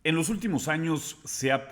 En los últimos años se ha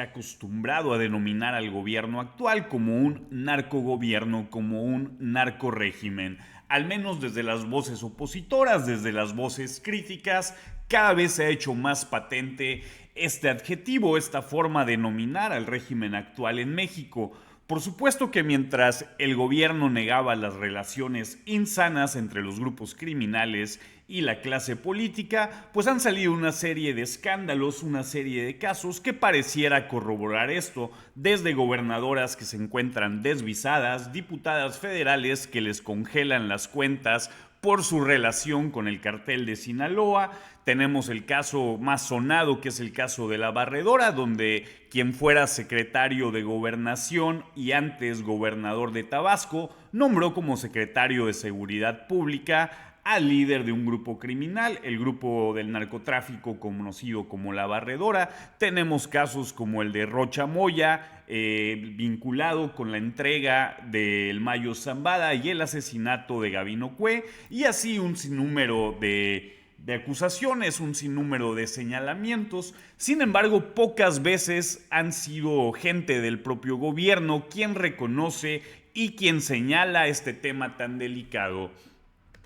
acostumbrado a denominar al gobierno actual como un narcogobierno, como un narcorégimen. Al menos desde las voces opositoras, desde las voces críticas, cada vez se ha hecho más patente este adjetivo, esta forma de nominar al régimen actual en México. Por supuesto que mientras el gobierno negaba las relaciones insanas entre los grupos criminales y la clase política, pues han salido una serie de escándalos, una serie de casos que pareciera corroborar esto, desde gobernadoras que se encuentran desvisadas, diputadas federales que les congelan las cuentas por su relación con el cartel de Sinaloa. Tenemos el caso más sonado, que es el caso de La Barredora, donde quien fuera secretario de Gobernación y antes gobernador de Tabasco nombró como secretario de Seguridad Pública al líder de un grupo criminal, el grupo del narcotráfico conocido como La Barredora. Tenemos casos como el de Rocha Moya, vinculado con la entrega del Mayo Zambada y el asesinato de Gabino Cue, y así un sinnúmero de acusaciones, un sinnúmero de señalamientos. Sin embargo, pocas veces han sido gente del propio gobierno quien reconoce y quien señala este tema tan delicado.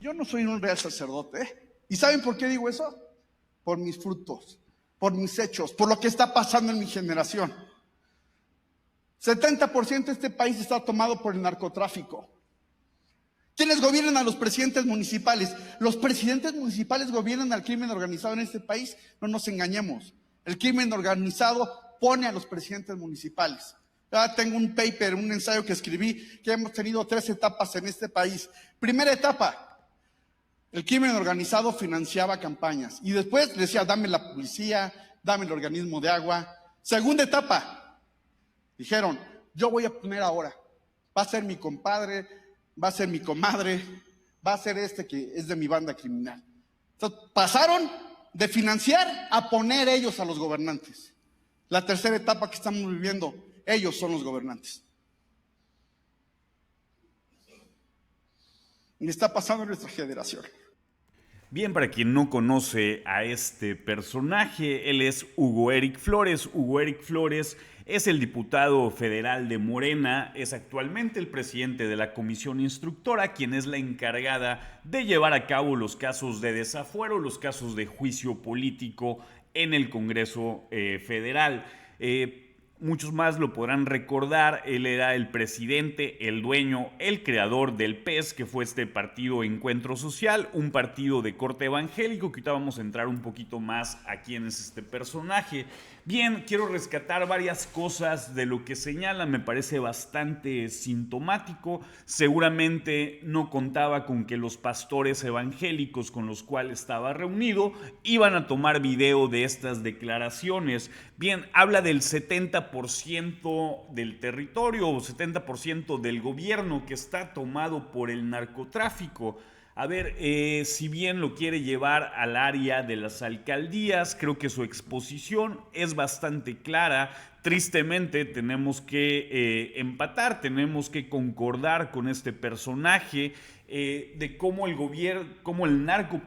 Yo no soy un real sacerdote, ¿eh? ¿Y saben por qué digo eso? Por mis frutos, por mis hechos, por lo que está pasando en mi generación. 70% de este país está tomado por el narcotráfico. ¿Quiénes gobiernan a los presidentes municipales? ¿Los presidentes municipales gobiernan al crimen organizado en este país? No nos engañemos. El crimen organizado pone a los presidentes municipales. Ya tengo un paper, un ensayo que escribí, que hemos tenido 3 etapas en este país. Primera etapa: el crimen organizado financiaba campañas y después decía, dame la policía, dame el organismo de agua. Segunda etapa, dijeron, yo voy a poner ahora, va a ser mi compadre, va a ser mi comadre, va a ser este que es de mi banda criminal. Entonces pasaron de financiar a poner ellos a los gobernantes. La tercera etapa que estamos viviendo, ellos son los gobernantes. Y está pasando en nuestra generación. Bien, para quien no conoce a este personaje, él es Hugo Eric Flores. Hugo Eric Flores es el diputado federal de Morena, es actualmente el presidente de la comisión instructora, quien es la encargada de llevar a cabo los casos de desafuero, los casos de juicio político en el Congreso Federal. Muchos más lo podrán recordar, él era el presidente, el dueño, el creador del PES, que fue este partido Encuentro Social, un partido de corte evangélico, que ahorita vamos a entrar un poquito más a quién es este personaje. Bien, quiero rescatar varias cosas de lo que señala, me parece bastante sintomático. Seguramente no contaba con que los pastores evangélicos con los cuales estaba reunido iban a tomar video de estas declaraciones. Bien, habla del 70% del territorio o 70% del gobierno que está tomado por el narcotráfico. A ver, si bien lo quiere llevar al área de las alcaldías, creo que su exposición es bastante clara. Tristemente tenemos que empatar, tenemos que concordar con este personaje de cómo el narco,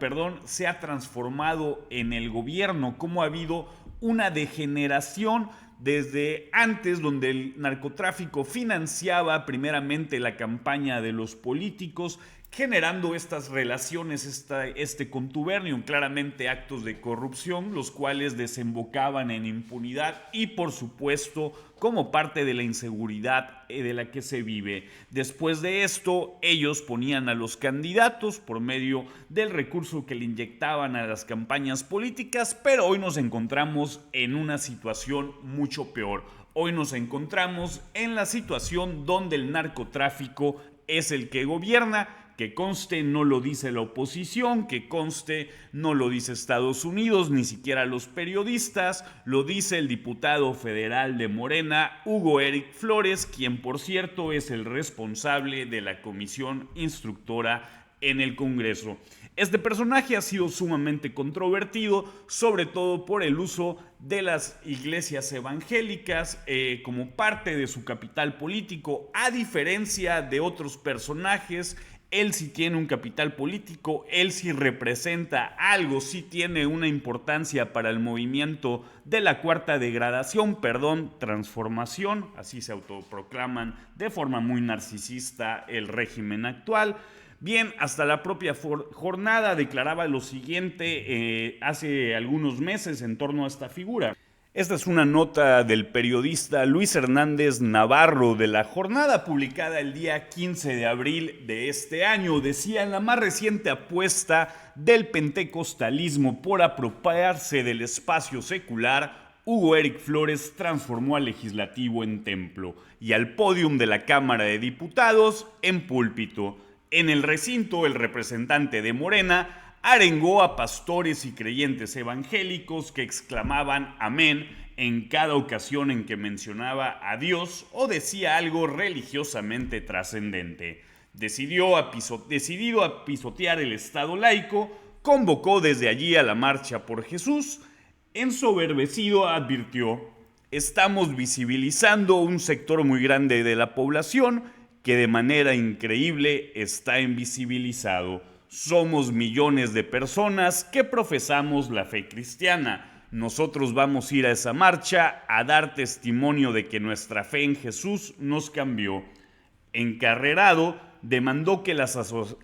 se ha transformado en el gobierno, cómo ha habido una degeneración desde antes, donde el narcotráfico financiaba primeramente la campaña de los políticos, generando estas relaciones, este contubernio, claramente actos de corrupción, los cuales desembocaban en impunidad y, por supuesto, como parte de la inseguridad de la que se vive. Después de esto, ellos ponían a los candidatos por medio del recurso que le inyectaban a las campañas políticas, pero hoy nos encontramos en una situación mucho peor. Hoy nos encontramos en la situación donde el narcotráfico es el que gobierna. Que conste, no lo dice la oposición, que conste, no lo dice Estados Unidos, ni siquiera los periodistas, lo dice el diputado federal de Morena, Hugo Eric Flores, quien por cierto es el responsable de la comisión instructora en el Congreso. Este personaje ha sido sumamente controvertido, sobre todo por el uso de las iglesias evangélicas como parte de su capital político, a diferencia de otros personajes. él sí tiene un capital político, él sí representa algo, sí tiene una importancia para el movimiento de la cuarta transformación, así se autoproclaman de forma muy narcisista el régimen actual. Bien, hasta la propia jornada declaraba lo siguiente hace algunos meses en torno a esta figura. Esta es una nota del periodista Luis Hernández Navarro de La Jornada, publicada el día 15 de abril de este año. Decía: en la más reciente apuesta del pentecostalismo por apropiarse del espacio secular, Hugo Eric Flores transformó al legislativo en templo y al pódium de la Cámara de Diputados en púlpito. En el recinto, el representante de Morena arengó a pastores y creyentes evangélicos que exclamaban amén en cada ocasión en que mencionaba a Dios o decía algo religiosamente trascendente. Decidido a pisotear el Estado laico, convocó desde allí a la Marcha por Jesús. Ensoberbecido advirtió: estamos visibilizando un sector muy grande de la población que de manera increíble está invisibilizado. Somos millones de personas que profesamos la fe cristiana. Nosotros vamos a ir a esa marcha a dar testimonio de que nuestra fe en Jesús nos cambió. Encarrerado, demandó que las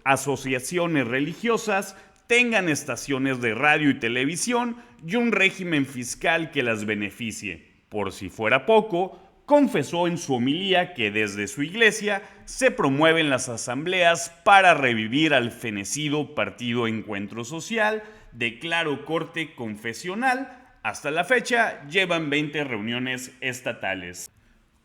asociaciones religiosas tengan estaciones de radio y televisión y un régimen fiscal que las beneficie. Por si fuera poco, confesó en su homilía que desde su iglesia se promueven las asambleas para revivir al fenecido Partido Encuentro Social de claro corte confesional. Hasta la fecha llevan 20 reuniones estatales.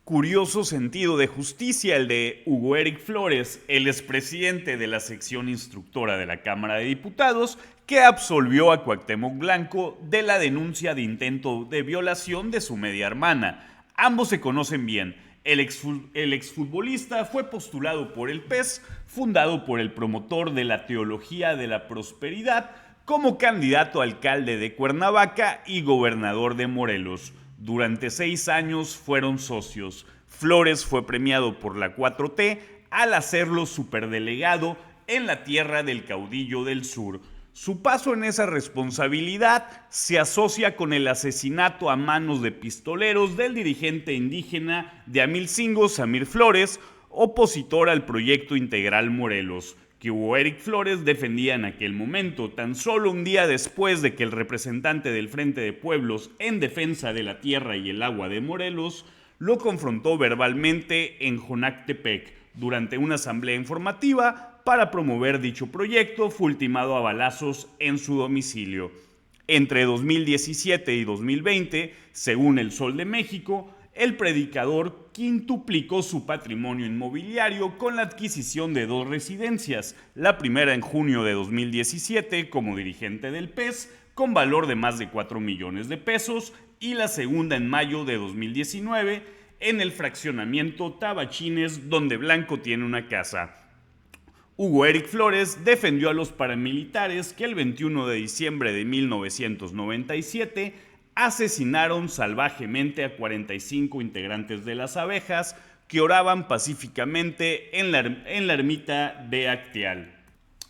Curioso sentido de justicia el de Hugo Eric Flores, el expresidente de la sección instructora de la Cámara de Diputados, que absolvió a Cuauhtémoc Blanco de la denuncia de intento de violación de su media hermana. Ambos se conocen bien. El exfutbolista fue postulado por el PES, fundado por el promotor de la teología de la prosperidad, como candidato a alcalde de Cuernavaca y gobernador de Morelos. Durante 6 años fueron socios. Flores fue premiado por la 4T al hacerlo superdelegado en la tierra del caudillo del sur. Su paso en esa responsabilidad se asocia con el asesinato a manos de pistoleros del dirigente indígena de Amilcingo, Samir Flores, opositor al proyecto integral Morelos, que Hugo Eric Flores defendía en aquel momento, tan solo un día después de que el representante del Frente de Pueblos en defensa de la tierra y el agua de Morelos lo confrontó verbalmente en Jonactepec. Durante una asamblea informativa para promover dicho proyecto, fue ultimado a balazos en su domicilio. Entre 2017 y 2020, según El Sol de México, el predicador quintuplicó su patrimonio inmobiliario con la adquisición de 2 residencias, la primera en junio de 2017 como dirigente del PES, con valor de más de 4 millones de pesos, y la segunda en mayo de 2019 en el fraccionamiento Tabachines, donde Blanco tiene una casa. Hugo Eric Flores defendió a los paramilitares que el 21 de diciembre de 1997 asesinaron salvajemente a 45 integrantes de las Abejas que oraban pacíficamente en la ermita de Acteal.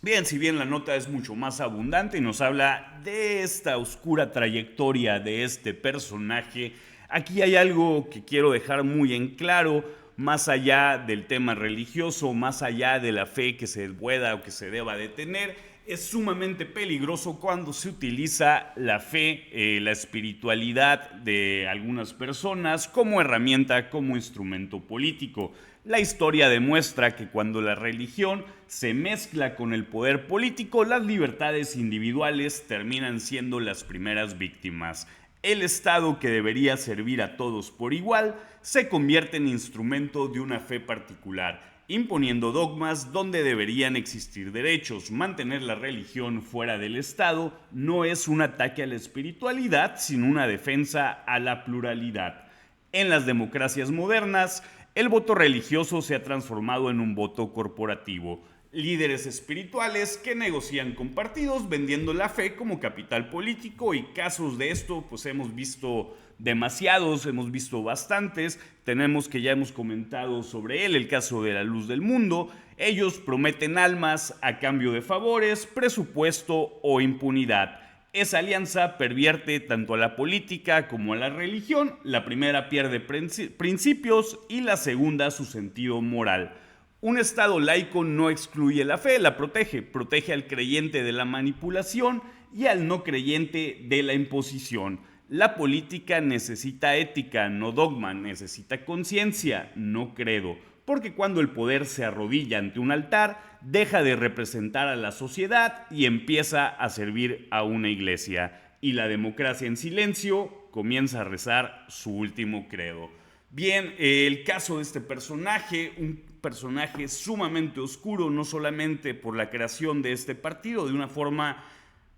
Bien, si bien la nota es mucho más abundante y nos habla de esta oscura trayectoria de este personaje, aquí hay algo que quiero dejar muy en claro. Más allá del tema religioso, más allá de la fe que se pueda o que se deba de tener, es sumamente peligroso cuando se utiliza la fe, la espiritualidad de algunas personas como herramienta, como instrumento político. La historia demuestra que cuando la religión se mezcla con el poder político, las libertades individuales terminan siendo las primeras víctimas. El Estado, que debería servir a todos por igual, se convierte en instrumento de una fe particular, imponiendo dogmas donde deberían existir derechos. Mantener la religión fuera del Estado no es un ataque a la espiritualidad, sino una defensa a la pluralidad. En las democracias modernas, el voto religioso se ha transformado en un voto corporativo. líderes espirituales que negocian con partidos vendiendo la fe como capital político, y casos de esto pues hemos visto demasiados, hemos visto bastantes. Tenemos que ya hemos comentado sobre él, el caso de la Luz del Mundo. Ellos prometen almas a cambio de favores, presupuesto o impunidad. Esa alianza pervierte tanto a la política como a la religión. La primera pierde principios y la segunda su sentido moral. Un Estado laico no excluye la fe, la protege. Protege al creyente de la manipulación y al no creyente de la imposición. La política necesita ética, no dogma, necesita conciencia, no credo. Porque cuando el poder se arrodilla ante un altar, deja de representar a la sociedad y empieza a servir a una iglesia. Y la democracia en silencio comienza a rezar su último credo. Bien, el caso de este personaje, un personaje sumamente oscuro, no solamente por la creación de este partido, de una forma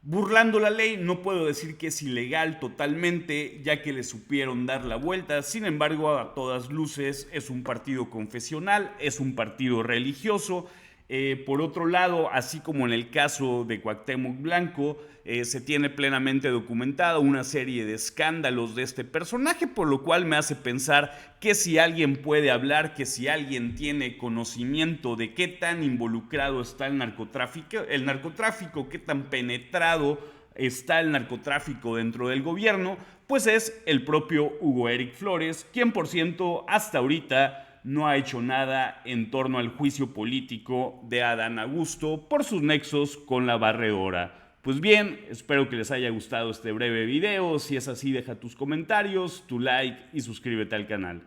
burlando la ley. No puedo decir que es ilegal totalmente, ya que le supieron dar la vuelta. Sin embargo, a todas luces es un partido confesional, es un partido religioso. Por otro lado, así como en el caso de Cuauhtémoc Blanco, se tiene plenamente documentado una serie de escándalos de este personaje, por lo cual me hace pensar que si alguien puede hablar, que si alguien tiene conocimiento de qué tan involucrado está el narcotráfico, qué tan penetrado está el narcotráfico dentro del gobierno, pues es el propio Hugo Eric Flores, quien por cierto hasta ahorita no ha hecho nada en torno al juicio político de Adán Augusto por sus nexos con la barredora. Pues bien, espero que les haya gustado este breve video. Si es así, deja tus comentarios, tu like y suscríbete al canal.